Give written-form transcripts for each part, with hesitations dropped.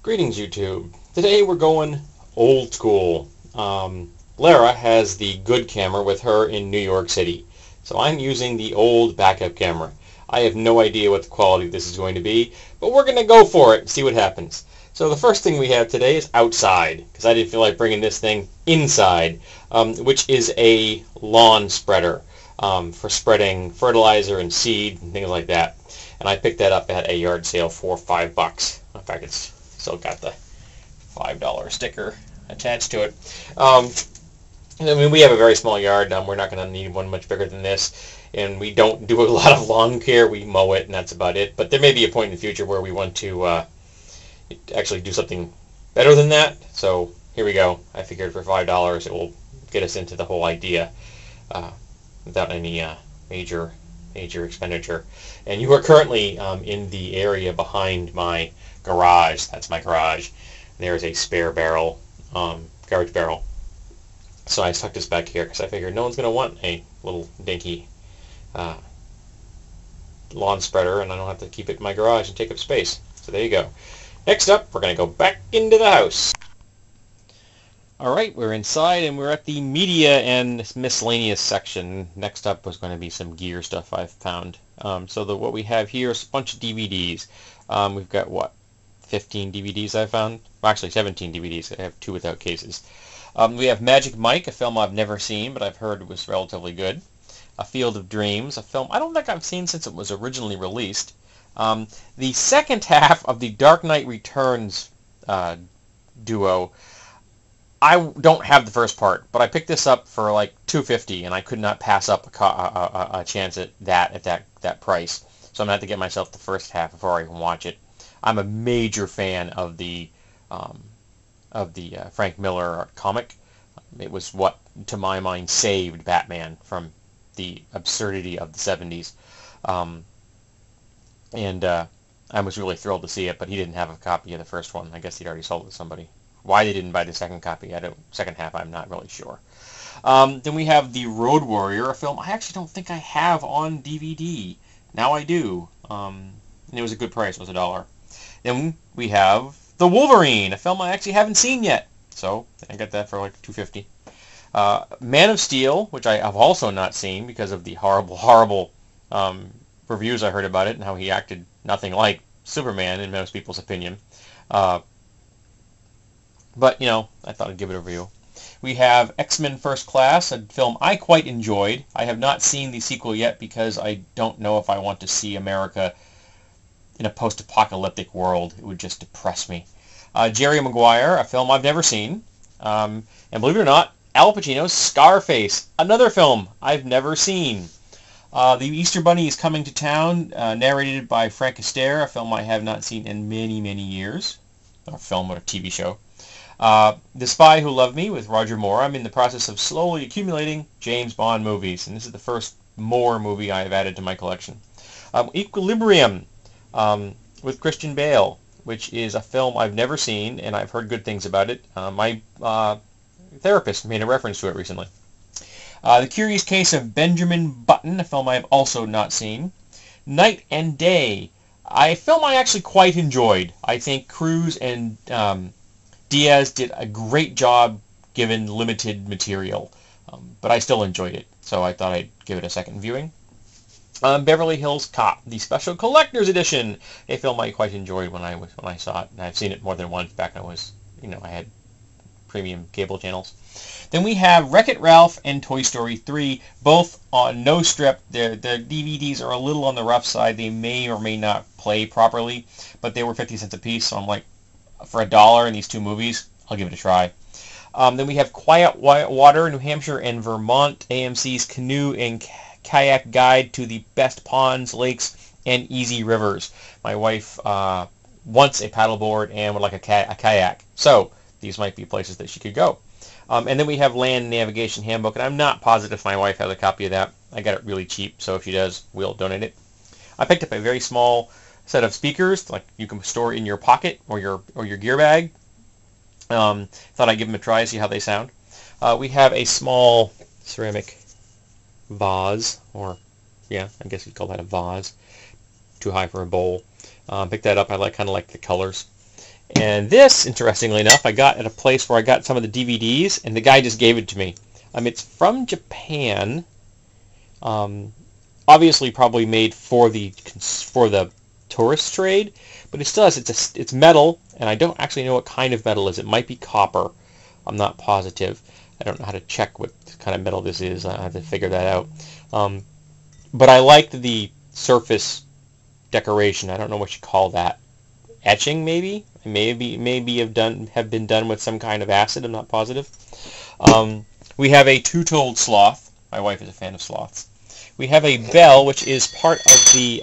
Greetings, YouTube. Today we're going old school. Lara has the good camera with her in New York City, so I'm using the old backup camera. I have no idea what the quality of this is going to be, but we're going to go for it and see what happens. So the first thing we have today is outside, because I didn't feel like bringing this thing inside, which is a lawn spreader for spreading fertilizer and seed and things like that. And I picked that up at a yard sale for $5. In fact, it's still got the $5 sticker attached to it. I mean, we have a very small yard. We're not going to need one much bigger than this. And we don't do a lot of lawn care. We mow it, and that's about it. But there may be a point in the future where we want to actually do something better than that. So here we go. I figured for $5 it will get us into the whole idea without any major expenditure. And you are currently in the area behind my garage. That's my garage. There's a spare barrel, garbage barrel. So I stuck this back here because I figured no one's going to want a little dinky lawn spreader, and I don't have to keep it in my garage and take up space. So there you go. Next up, we're going to go back into the house. Alright, we're inside and we're at the media and miscellaneous section. Next up was going to be some gear stuff I've found. What we have here is a bunch of DVDs. We've got, what, 15 DVDs I found? Well, actually 17 DVDs. I have 2 without cases. We have Magic Mike, a film I've never seen, but I've heard was relatively good. A Field of Dreams, a film I don't think I've seen since it was originally released. The second half of the Dark Knight Returns duo. I don't have the first part, but I picked this up for like $2.50, and I could not pass up a chance at that price. So I'm gonna have to get myself the first half before I can watch it. I'm a major fan of the Frank Miller comic. It was what, to my mind, saved Batman from the absurdity of the 70s. I was really thrilled to see it, but he didn't have a copy of the first one. I guess he'd already sold it to somebody. Why they didn't buy the second copy, second half, I'm not really sure. Then we have The Road Warrior, a film I actually don't think I have on DVD. Now I do. And it was a good price, it was $1. Then we have The Wolverine, a film I actually haven't seen yet. So I got that for like $2.50. Man of Steel, which I have also not seen because of the horrible reviews I heard about it and how he acted nothing like Superman in most people's opinion. But, you know, I thought I'd give it a review. We have X-Men First Class, a film I quite enjoyed. I have not seen the sequel yet because I don't know if I want to see America in a post-apocalyptic world. It would just depress me. Jerry Maguire, a film I've never seen. And believe it or not, Al Pacino's Scarface, another film I've never seen. The Easter Bunny is Coming to Town, narrated by Frank Astaire, a film I have not seen in many years. A film or a TV show. The Spy Who Loved Me with Roger Moore. I'm in the process of slowly accumulating James Bond movies, and this is the first Moore movie I have added to my collection. Equilibrium with Christian Bale, which is a film I've never seen, and I've heard good things about it. My therapist made a reference to it recently. The Curious Case of Benjamin Button, a film I have also not seen. Night and Day, a film I actually quite enjoyed. I think Cruise and Diaz did a great job given limited material, but I still enjoyed it, so I thought I'd give it a second viewing. Beverly Hills Cop, the Special Collector's Edition, a film I quite enjoyed when I saw it, and I've seen it more than once back when I had premium cable channels. Then we have Wreck-It Ralph and Toy Story 3, both on no strip. The DVDs are a little on the rough side. They may or may not play properly, but they were 50 cents a piece, so I'm like, for $1 in these 2 movies, I'll give it a try. Then we have Quiet Water, New Hampshire and Vermont, AMC's Canoe and Kayak Guide to the Best Ponds, Lakes, and Easy Rivers. My wife wants a paddleboard and would like a kayak, so these might be places that she could go. And then we have Land Navigation Handbook, and I'm not positive if my wife has a copy of that. I got it really cheap, so if she does, we'll donate it. I picked up a very small set of speakers, like you can store in your pocket or your gear bag. Thought I'd give them a try, see how they sound. We have a small ceramic vase, or yeah, I guess you'd call that a vase. Too high for a bowl. Picked that up. I kind of like the colors. And this, interestingly enough, I got at a place where I got some of the DVDs, and the guy just gave it to me. It's from Japan. Obviously, probably made for the tourist trade, but it still has it's metal, and I don't actually know what kind of metal it is. It might be copper. I'm not positive. I don't know how to check what kind of metal this is. I have to figure that out. But I liked the surface decoration. I don't know what you call that. Etching, maybe? Maybe have been done with some kind of acid. I'm not positive. We have a two-toed sloth. My wife is a fan of sloths. We have a bell, which is part of the,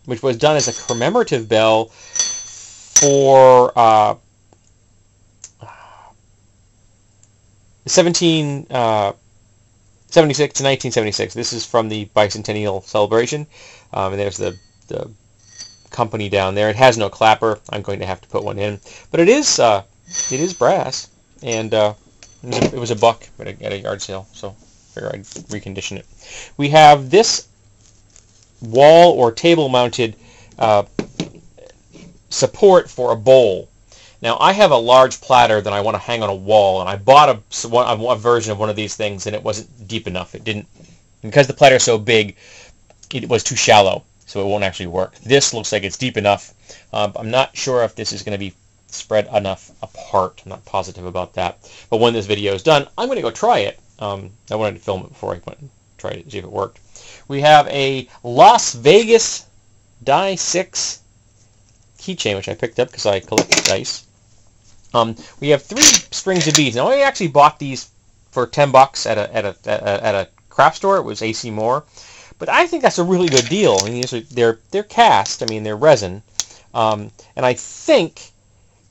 which was done as a commemorative bell for 1776 to 1976. This is from the bicentennial celebration, and there's the company down there. It has no clapper. I'm going to have to put one in, but it is brass, and it was $1 at a yard sale, so I figured I'd recondition it. We have this wall or table mounted support for a bowl. Now, I have a large platter that I want to hang on a wall, and I bought a version of one of these things, and it wasn't deep enough. It didn't, because the platter is so big, it was too shallow, so it won't actually work. This looks like it's deep enough. I'm not sure if this is going to be spread enough apart. I'm not positive about that. But when this video is done, I'm going to go try it. I wanted to film it before I went and tried it to see if it worked. We have a Las Vegas Die 6 keychain, which I picked up because I collect dice. We have 3 strings of beads. Now, I actually bought these for $10 at a craft store. It was AC Moore. But I think that's a really good deal. I mean, they're cast. I mean, they're resin. And I think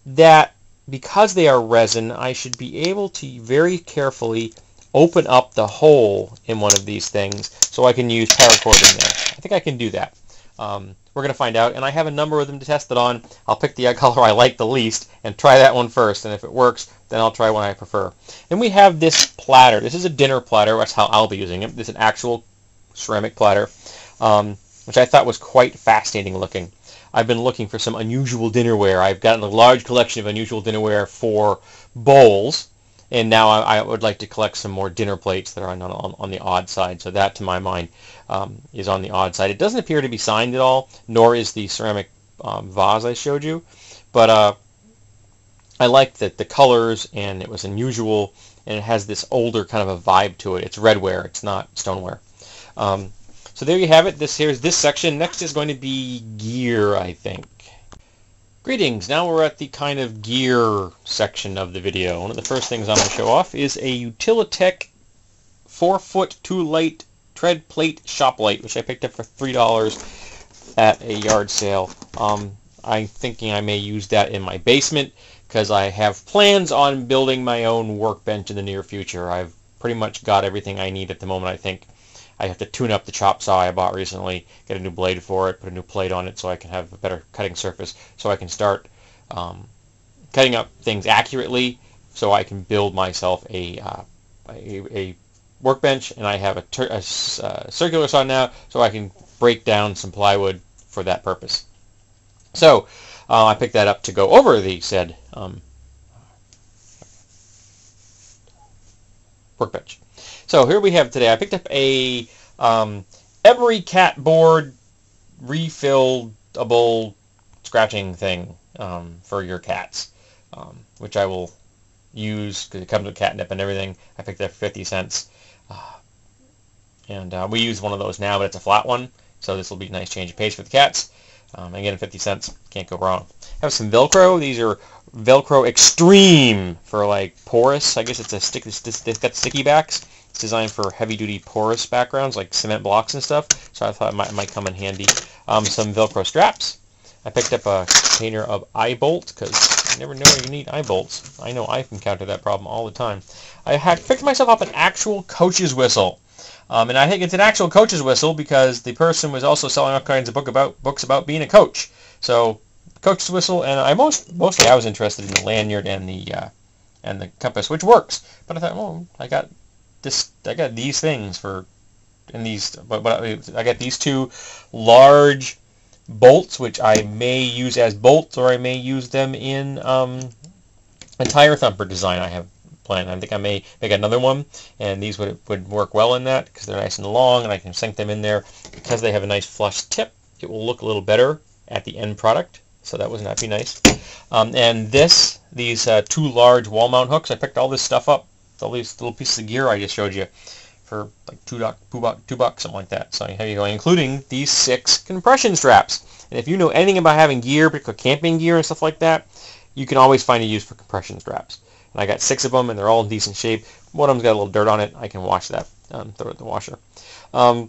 that because they are resin, I should be able to very carefully open up the hole in one of these things so I can use paracord in there. I think I can do that. We're going to find out, and I have a number of them to test it on. I'll pick the color I like the least and try that one first, and if it works, then I'll try one I prefer. Then we have this platter. This is a dinner platter. That's how I'll be using it. This is an actual ceramic platter, which I thought was quite fascinating looking. I've been looking for some unusual dinnerware. I've gotten a large collection of unusual dinnerware for bowls, and now I would like to collect some more dinner plates that are on the odd side. So that, to my mind, is on the odd side. It doesn't appear to be signed at all, nor is the ceramic vase I showed you. But I liked the colors, and it was unusual, and it has this older kind of a vibe to it. It's redware. It's not stoneware. So there you have it. Here's this section. Next is going to be gear, I think. Greetings. Now we're at the kind of gear section of the video. One of the first things I'm going to show off is a Utilitech 4-foot 2-light tread plate shop light, which I picked up for $3 at a yard sale. I'm thinking I may use that in my basement because I have plans on building my own workbench in the near future. I've pretty much got everything I need at the moment, I think. I have to tune up the chop saw I bought recently, get a new blade for it, put a new plate on it so I can have a better cutting surface, so I can start cutting up things accurately, so I can build myself a workbench, and I have a circular saw now, so I can break down some plywood for that purpose. So I picked that up to go over the said workbench. So here we have today, I picked up a Emery cat board refillable scratching thing for your cats, which I will use because it comes with catnip and everything. I picked it up for 50 cents. And we use one of those now, but it's a flat one, so this will be a nice change of pace for the cats. Again, 50 cents, can't go wrong. I have some Velcro. These are Velcro Extreme for like porous. I guess it's a stick. It's got sticky backs. It's designed for heavy-duty porous backgrounds like cement blocks and stuff. So I thought it might come in handy. Some Velcro straps. I picked up a container of eye bolts because you never know you need eye bolts. I know I've encountered that problem all the time. I had picked myself up an actual coach's whistle. And I think it's an actual coach's whistle because the person was also selling all kinds of books about being a coach. So, coach's whistle, and mostly I was interested in the lanyard and the compass, which works. But I thought, well, I got these things for, and these, but I got these 2 large bolts, which I may use as bolts, or I may use them in a tire thumper design I have planned. I think I may make another one, and these would work well in that because they're nice and long, and I can sink them in there. Because they have a nice flush tip, it will look a little better at the end product. So that would not be nice. And these two large wall mount hooks, I picked all this stuff up, all these little pieces of gear I just showed you, for like $2, something like that. So here you go, including these 6 compression straps. And if you know anything about having gear, particularly camping gear and stuff like that, you can always find a use for compression straps. And I got 6 of them, and they're all in decent shape. One of them's got a little dirt on it. I can wash that, throw it in the washer. But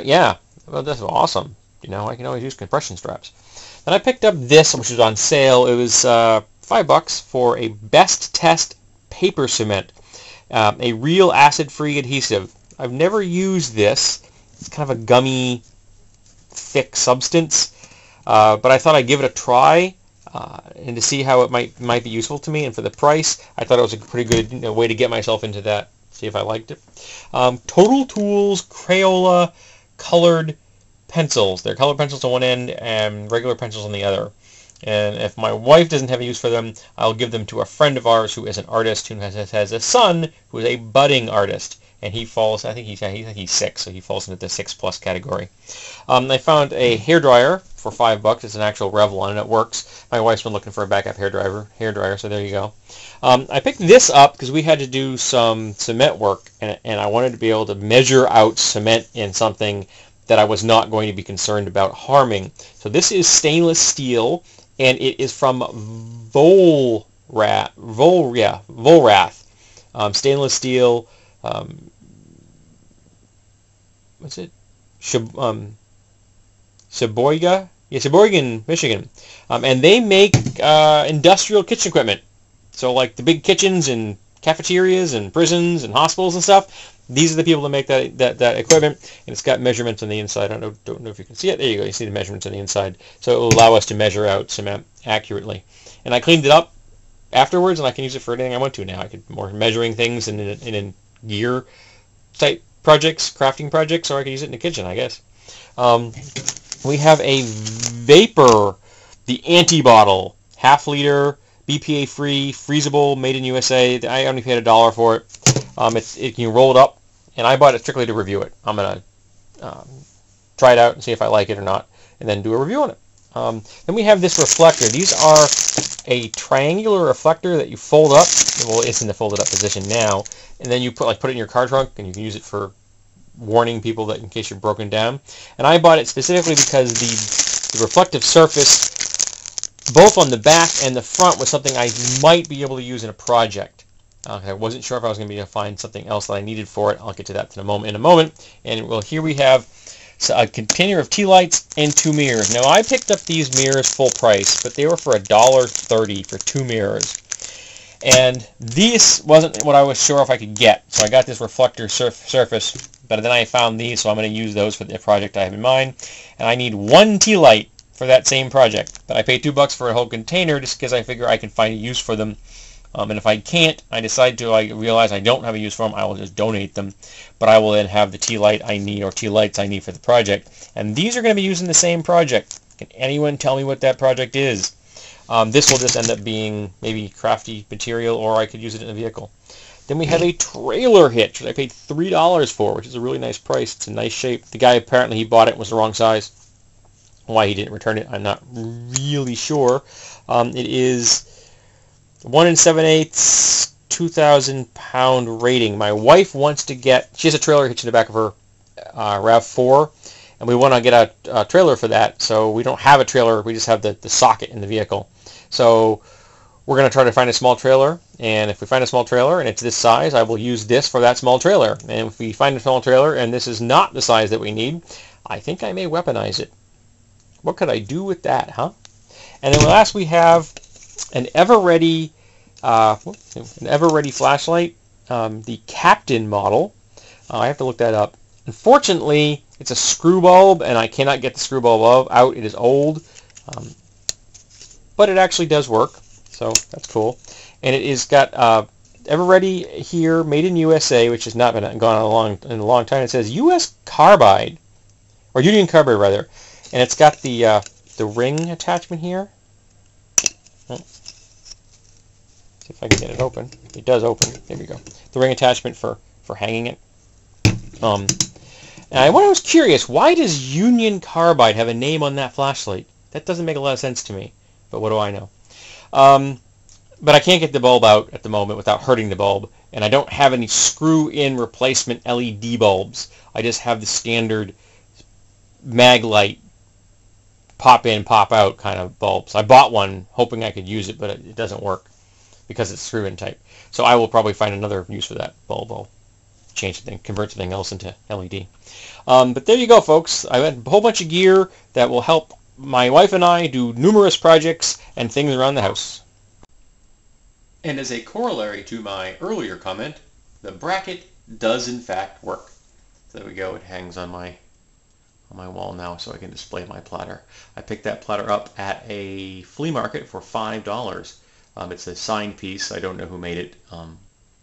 yeah, well, that's awesome. You know, I can always use compression straps. Then I picked up this, which was on sale. It was $5 for a Best Test paper cement, a real acid-free adhesive. I've never used this. It's kind of a gummy, thick substance, but I thought I'd give it a try and to see how it might be useful to me. And for the price, I thought it was a pretty good way to get myself into that. See if I liked it. Total Tools Crayola colored pencils. They're colored pencils on one end and regular pencils on the other. And if my wife doesn't have a use for them, I'll give them to a friend of ours who is an artist, who has a son who is a budding artist. And he falls, I think he's 6, so he falls into the 6+ category. I found a hairdryer for $5. It's an actual Revlon, and it works. My wife's been looking for a backup hairdryer, so there you go. I picked this up because we had to do some cement work, and I wanted to be able to measure out cement in something that I was not going to be concerned about harming. So this is stainless steel, and it is from Volrath. Stainless steel. What's it? Sheboygan, Michigan. And they make industrial kitchen equipment. So like the big kitchens in cafeterias and prisons and hospitals and stuff, these are the people that make that equipment, and it's got measurements on the inside. I don't know if you can see it. There you go. You see the measurements on the inside. So it will allow us to measure out cement accurately. And I cleaned it up afterwards, and I can use it for anything I want to now. I could more measuring things in gear type projects, crafting projects, or I could use it in the kitchen, I guess. We have a Vapor, the anti-bottle, half-liter, BPA-free, freezable, made in USA. I only paid $1 for it. It can roll it up, and I bought it strictly to review it. I'm going to try it out and see if I like it or not, and then do a review on it. Then we have this reflector. These are a triangular reflector that you fold up. Well, it's in the folded up position now, and then you put it in your car trunk, and you can use it for warning people that in case you're broken down. And I bought it specifically because the reflective surface, both on the back and the front, was something I might be able to use in a project. I wasn't sure if I was going to be able to find something else that I needed for it. I'll get to that in a moment. And well, here we have a container of tea lights and 2 mirrors. Now I picked up these mirrors full price, but they were for $1.30 for 2 mirrors. And this wasn't what I was sure if I could get. So I got this reflector surface, but then I found these, so I'm going to use those for the project I have in mind. And I need 1 tea light for that same project. But I paid $2 for a whole container just because I figure I can find a use for them. And if I can't, I realize I don't have a use for them, I will just donate them. But I will then have the tea light I need, or tea lights I need for the project. And these are going to be used in the same project. Can anyone tell me what that project is? This will just end up being maybe crafty material, or I could use it in a vehicle. Then we have a trailer hitch, which I paid $3 for, which is a really nice price. It's a nice shape. The guy, apparently he bought it, was the wrong size. Why he didn't return it, I'm not really sure. It is 1 7/8, 2,000 pound rating. My wife wants to get, she has a trailer hitch in the back of her RAV4, and we want to get a trailer for that. So we don't have a trailer, we just have the socket in the vehicle. So we're going to try to find a small trailer, and if we find a small trailer and it's this size, I will use this for that small trailer. And if we find a small trailer and this is not the size that we need, I think I may weaponize it. What could I do with that, huh? And then last we have an ever-ready flashlight, the Captain model. I have to look that up. Unfortunately, it's a screw bulb, and I cannot get the screw bulb out. It is old, but it actually does work, so that's cool. And it is got ever-ready here, made in USA, which has not been gone in a long time. It says U.S. Carbide, or Union Carbide rather. And it's got the ring attachment here. Oh, see if I can get it open. It does open. There we go. The ring attachment for hanging it. And I was curious, why does Union Carbide have a name on that flashlight? That doesn't make a lot of sense to me, but what do I know? But I can't get the bulb out at the moment without hurting the bulb, and I don't have any screw-in replacement LED bulbs. I just have the standard mag light pop in, pop out kind of bulbs. I bought one hoping I could use it, but it doesn't work because it's screw-in type. So I will probably find another use for that bulb. I'll change the thing, convert something else into LED. But there you go, folks. I have a whole bunch of gear that will help my wife and I do numerous projects and things around the house. And as a corollary to my earlier comment, the bracket does in fact work. So there we go. It hangs on my wall now so I can display my platter. I picked that platter up at a flea market for $5. It's a signed piece. I don't know who made it. I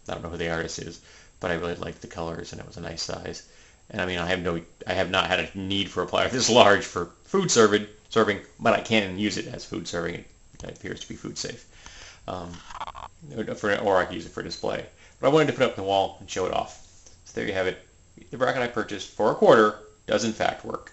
don't know who the artist is, but I really liked the colors and it was a nice size. And I mean, I have not had a need for a platter this large for food serving, but I can use it as food serving. It appears to be food safe. Or I can use it for display. But I wanted to put it up on the wall and show it off. So there you have it. The bracket I purchased for $0.25 does in fact work.